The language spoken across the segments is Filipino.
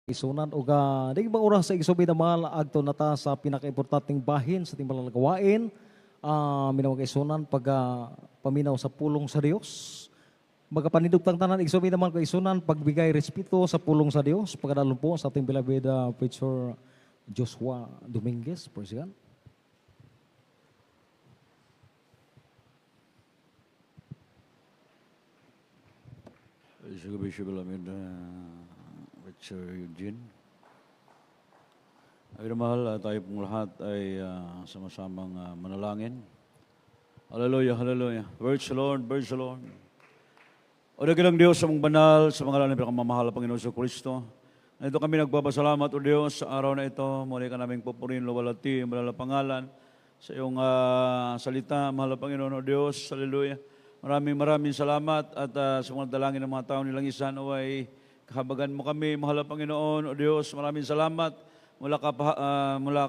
Isunan o di ba oras sa igsubi na mga agto na ta sa pinakaimportanteng bahin sa ating gawain, minawag isunan pag paminaw sa pulong sa Dios. Magapanindugtang tanan igsubi naman ko isunan pagbigay respeto sa pulong sa Dios. Pagkadalon po sa ating beloved preacher Joshua Dominguez, President. Siguro Bishop Alameda, Richard Eugene. Ay mahal, tayo pong lahat ay sama-samang manalangin. Hallelujah, hallelujah. Praise the Lord, praise the Lord. O dakilang Diyos sa mong banal, sa mga lalim pinakamamahal ng Panginoon sa Kristo. Ito kami nagpapasalamat o Diyos sa araw na ito. Muli ka naming pupurin, luwalati, malala pangalan sa iyong salita, mahal na Panginoon o Diyos. Hallelujah. Maraming salamat at sa mga dalangin ng mga tao nilang isa naway kahabagan mo kami, mahal na Panginoon o Diyos. Maraming salamat mula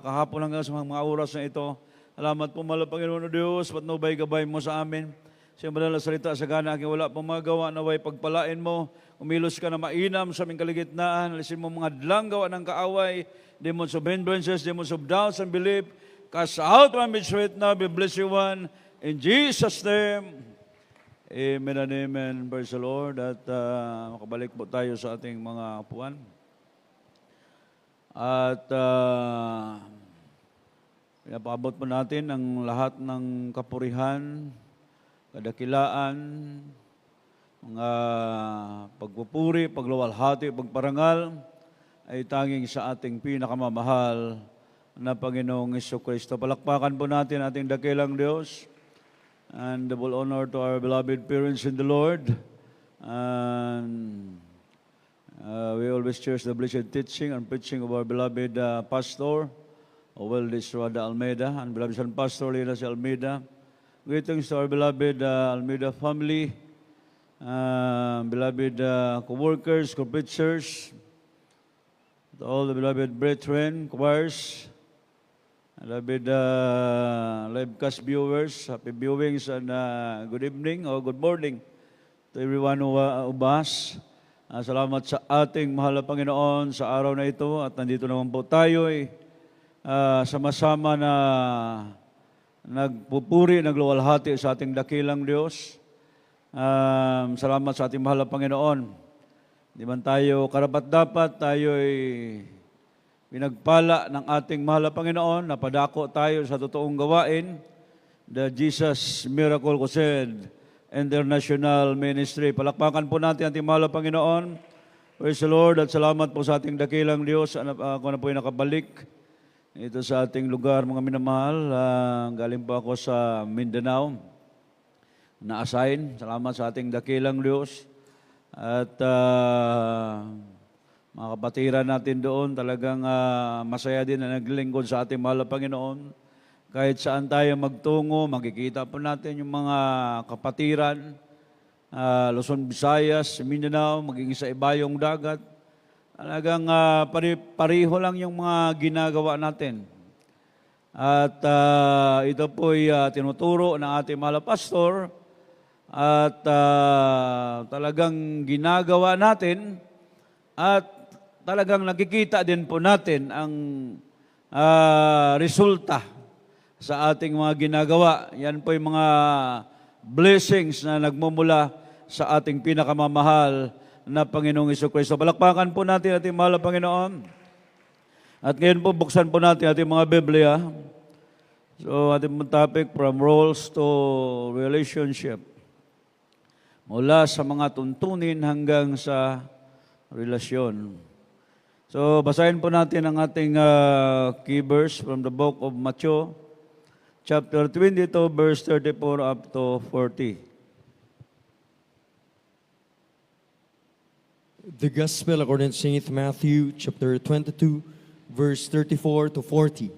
kahapon hanggang sa mga oras na ito. Salamat po, mahal na Panginoon o Diyos, patnubay gabay mo sa amin. Sa iyong banal na salita sa gana, aking wala pang magawa, naway pagpalain mo, umilos ka na mainam sa aming kaligitnaan, alisin mo mga dlang gawa ng kaaway, demons of hindrances, demons of doubts and belief, cast out one which right now, be bless you one, in Jesus' name. Amen and amen. Praise the Lord. At makabalik po tayo sa ating mga upuan. At pinapabot po natin ang lahat ng kapurihan, kadakilaan, mga pagpupuri, pagluwalhati, pagparangal ay tanging sa ating pinakamamahal na Panginoong Jesucristo. Palakpakan po natin ating dakilang Diyos. And double honor to our beloved parents in the Lord. And we always cherish the blessed teaching and preaching of our beloved pastor, Oweldis Rada Almeida, and beloved son pastor, Linas Almeida. Greetings to our beloved Almeida family, beloved co-workers, co-preachers, to all the beloved brethren, choirs, beloved livecast viewers, happy viewings and good evening or good morning to everyone who ubas. Salamat sa ating mahal na Panginoon sa araw na ito at nandito naman po tayo sama-sama na nagpupuri, nagluwalhati sa ating dakilang Diyos. Salamat sa ating mahal na Panginoon. Di man tayo karapat-dapat, tayo ay pinagpala ng ating mahal na Panginoon, napadako tayo sa totoong gawain, the Jesus Miracle Crusade International Ministry. Palakpakan po natin ating mahal na Panginoon. Praise the Lord at salamat po sa ating dakilang Diyos. Ako na po ay nakabalik ito sa ating lugar, mga minamahal. Galing po ako sa Mindanao, na-assign. Salamat sa ating dakilang Diyos. At mga kapatiran natin doon, talagang masaya din na naglingkod sa ating mahal na Panginoon. Kahit saan tayo magtungo, makikita po natin yung mga kapatiran, Luzon, Visayas, Mindanao, maging sa ibayong dagat. Talagang pariho lang yung mga ginagawa natin. At ito po'y tinuturo ng ating mahal na pastor at talagang ginagawa natin at talagang nakikita din po natin ang resulta sa ating mga ginagawa. Yan po yung mga blessings na nagmumula sa ating pinakamamahal na Panginoong Jesucristo. Palakpakan po natin ating mahal na Panginoon. At ngayon po, buksan po natin ating mga Biblia. So, ating topic, from roles to relationship. Mula sa mga tuntunin hanggang sa relasyon. So, basahin po natin ang ating key verse from the book of Matthew, chapter 22, verse 34 up to 40. The Gospel according to St. Matthew, chapter 22, verse 34 to 40.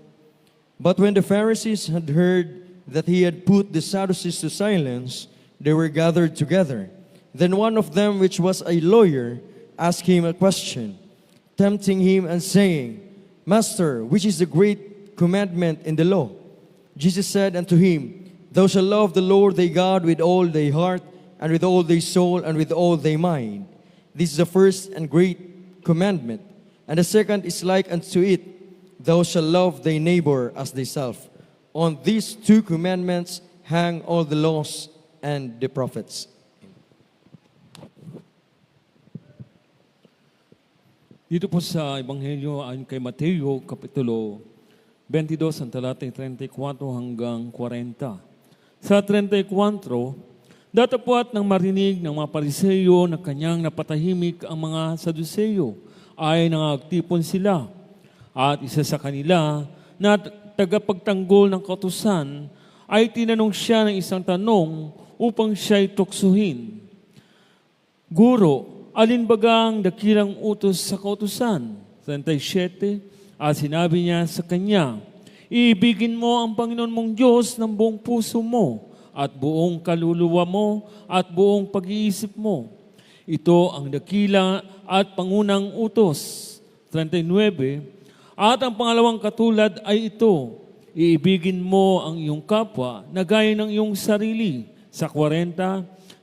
But when the Pharisees had heard that he had put the Sadducees to silence, they were gathered together. Then one of them, which was a lawyer, asked him a question, tempting him and saying, Master, which is the great commandment in the law? Jesus said unto him, Thou shalt love the Lord thy God with all thy heart, and with all thy soul, and with all thy mind. This is the first and great commandment. And the second is like unto it, thou shalt love thy neighbor as thyself. On these two commandments hang all the laws and the prophets. Dito po sa Ebanghelyo ayon kay Mateo, Kapitulo 22, ang talatang 34 hanggang 40. Sa 34, datapwat nang marinig ng mga Pariseyo na kanyang napatahimik ang mga Saduseyo, ay nangagtipon sila. At isa sa kanila na tagapagtanggol ng kautusan ay tinanong siya ng isang tanong upang siya'y tuksuhin. Guro, alin bagang dakilang utos sa kautusan? 37, at sinabi niya sa kanya, iibigin mo ang Panginoon mong Diyos ng buong puso mo at buong kaluluwa mo at buong pag-iisip mo. Ito ang dakila at pangunang utos. 39, at ang pangalawang katulad ay ito, iibigin mo ang iyong kapwa na gaya ng iyong sarili. Sa 40,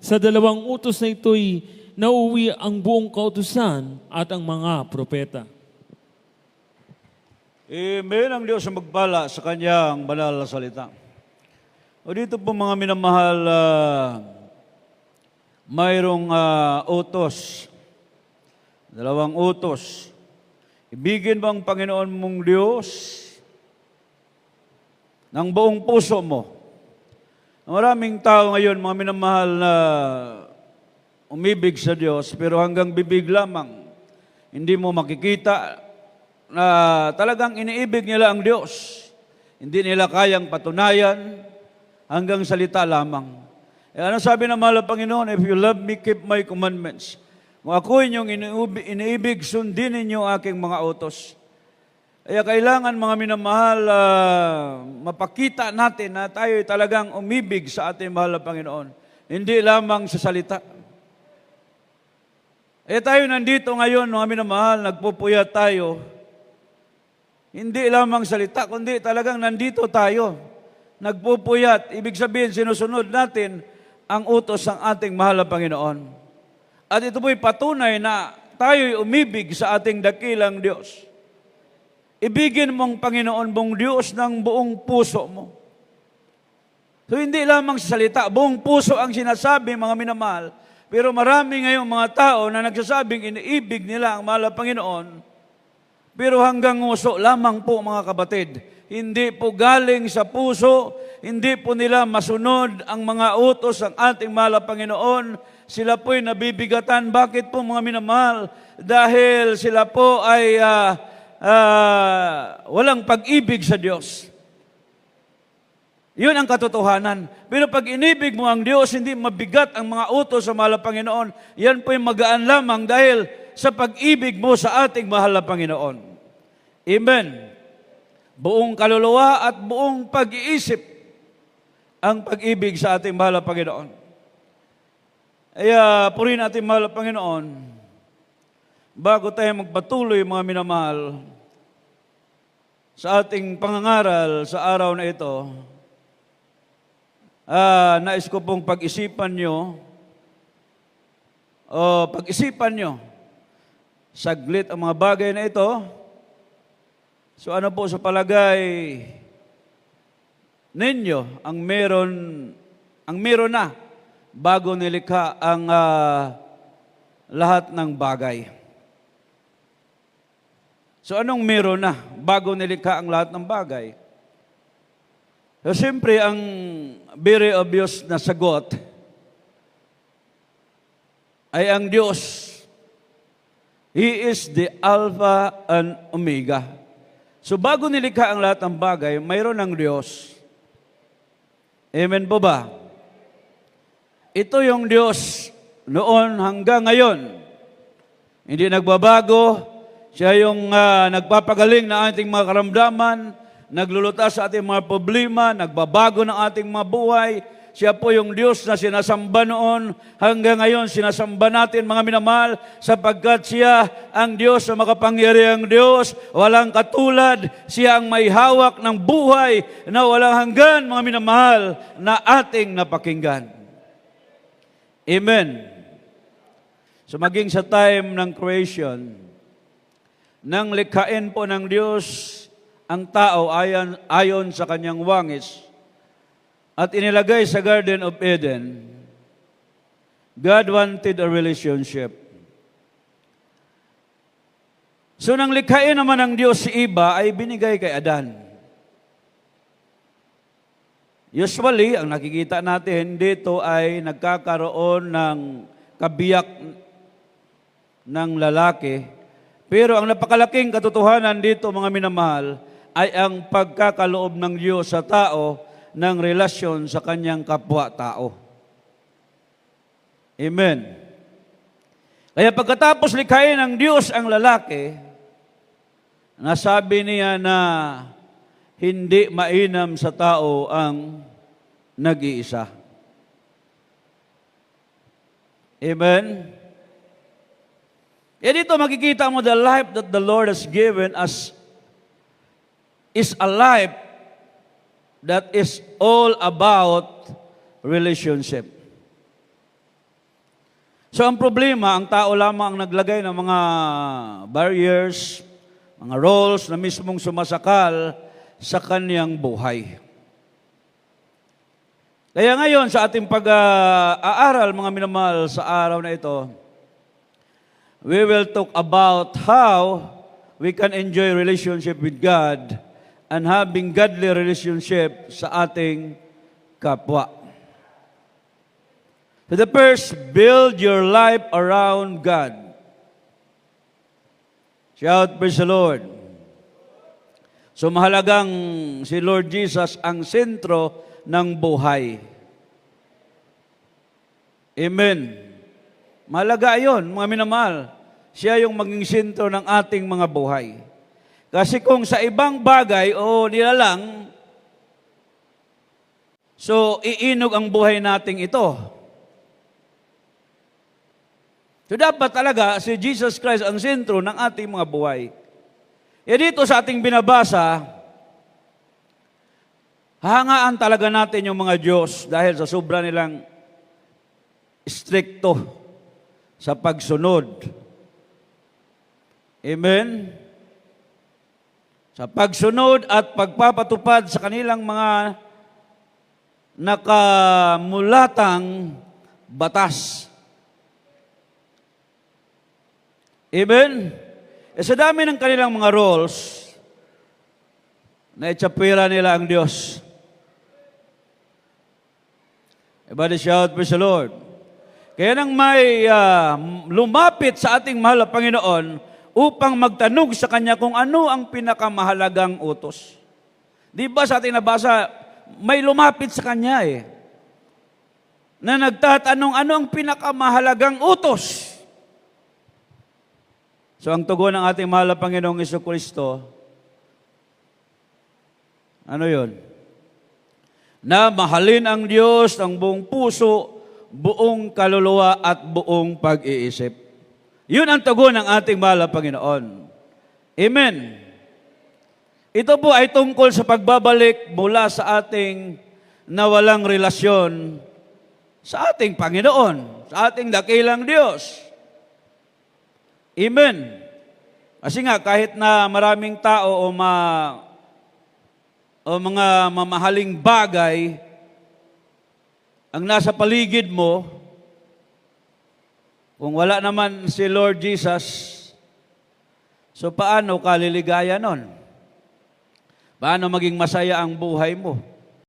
sa dalawang utos na ito'y nauwi ang buong kautusan at ang mga propeta. Amen ang Diyos ang magpala sa kanyang banal na salita. O dito po mga minamahal, mayroong utos. Dalawang utos. Ibigin mo ang Panginoon mong Diyos ng buong puso mo. Maraming tao ngayon, mga minamahal na umibig sa Diyos, pero hanggang bibig lamang. Hindi mo makikita na talagang iniibig nila ang Diyos. Hindi nila kayang patunayan, hanggang salita lamang. Ano sabi ng mahal na Panginoon? If you love me, keep my commandments. Kung ako inyong iniibig, sundin ninyo aking mga utos. Kaya kailangan mga minamahal, mapakita natin na tayo talagang umibig sa ating mahal na Panginoon. Hindi lamang sa salita. Tayo nandito ngayon, mga minamahal, nagpupuyat tayo. Hindi lamang salita, kundi talagang nandito tayo. Nagpupuyat, ibig sabihin, sinusunod natin ang utos ng ating mahal na Panginoon. At ito po'y patunay na tayo'y umibig sa ating dakilang Diyos. Ibigin mong Panginoon mong Diyos ng buong puso mo. So hindi lamang sa salita, buong puso ang sinasabi, mga minamahal. Pero marami ngayong mga tao na nagsasabing iniibig nila ang mahal na Panginoon, pero hanggang nguso lamang po, mga kapatid. Hindi po galing sa puso, hindi po nila masunod ang mga utos ng ating mahal na Panginoon. Sila po'y nabibigatan. Bakit po, mga minamahal? Dahil sila po ay walang pag-ibig sa Diyos. Yun ang katotohanan. Pero pag inibig mo ang Diyos, hindi mabigat ang mga utos sa mahal na Panginoon. Yan po'y magaan lamang dahil sa pag-ibig mo sa ating mahal na Panginoon. Amen. Buong kaluluwa at buong pag-iisip ang pag-ibig sa ating mahal na Panginoon. Kaya purihin natin mahal na Panginoon, bago tayo magpatuloy, mga minamahal, sa ating pangangaral sa araw na ito, nais ko pong pag-isipan nyo, saglit ang mga bagay na ito. So ano po sa palagay ninyo ang meron na bago nilikha ang lahat ng bagay? So anong meron na bago nilikha ang lahat ng bagay? So siyempre ang very obvious na sagot ay ang Diyos. He is the Alpha and Omega. So bago nilikha ang lahat ng bagay, mayroon ng Diyos. Amen po ba? Ito yung Diyos noon hanggang ngayon. Hindi nagbabago. Siya yung nagpapagaling na ating mga karamdaman, naglulutas sa ating mga problema, nagbabago ng ating mga buhay. Siya po yung Diyos na sinasamba noon. Hanggang ngayon, sinasamba natin, mga minamahal, sapagkat siya ang Diyos na makapangyarihang Diyos, walang katulad. Siya ang may hawak ng buhay na walang hanggan, mga minamahal, na ating napakinggan. Amen. So maging sa time ng creation, nang likhain po ng Diyos ang tao ayon sa kanyang wangis at inilagay sa Garden of Eden, God wanted a relationship. So nang likhain naman ng Diyos si Eva ay binigay kay Adan. Usually, ang nakikita natin dito ay nagkakaroon ng kabiyak ng lalaki. Pero ang napakalaking katotohanan dito, mga minamahal, ay ang pagkakaloob ng Diyos sa tao ng relasyon sa kanyang kapwa-tao. Amen. Kaya pagkatapos likhain ng Diyos ang lalaki, nasabi niya na hindi mainam sa tao ang nag-iisa. Amen? Dito makikita mo the life that the Lord has given us is a life that is all about relationship. So ang problema, ang tao lamang ang naglagay ng mga barriers, mga roles na mismong sumasakal sa kaniyang buhay. Kaya ngayon sa ating pag-aaral, mga minamahal, sa araw na ito, we will talk about how we can enjoy relationship with God and having godly relationship sa ating kapwa. So the first, build your life around God. Shout, praise the Lord. So mahalagang si Lord Jesus ang sentro ng buhay. Amen. Mahalaga yun, mga minamahal. Siya yung maging sentro ng ating mga buhay. Kasi kung sa ibang bagay o nilalang, so iinog ang buhay nating ito. So dapat talaga si Jesus Christ ang sentro ng ating mga buhay. Dito sa ating binabasa, hahangaan talaga natin yung mga Diyos dahil sa sobra nilang stricto sa pagsunod. Amen? Sa pagsunod at pagpapatupad sa kanilang mga nakamulatang batas. Amen? Sa dami ng kanilang mga roles, na itsapira nila ang Diyos. Everybody shout, praise the Lord. Kaya nang may lumapit sa ating mahal na Panginoon upang magtanong sa Kanya kung ano ang pinakamahalagang utos. Di ba sa ating nabasa, may lumapit sa Kanya na nagtatanong ano ang pinakamahalagang utos. So ang tugon ng ating mahal na Panginoong Jesucristo, ano yun? Na mahalin ang Diyos ng buong puso, buong kaluluwa at buong pag-iisip. Yun ang tugon ng ating mahal na Panginoon. Amen. Ito po ay tungkol sa pagbabalik mula sa ating nawalang relasyon sa ating Panginoon, sa ating dakilang Diyos. Amen. Kasi nga, kahit na maraming tao o mga mamahaling bagay ang nasa paligid mo, kung wala naman si Lord Jesus, so paano ka liligaya nun? Paano maging masaya ang buhay mo?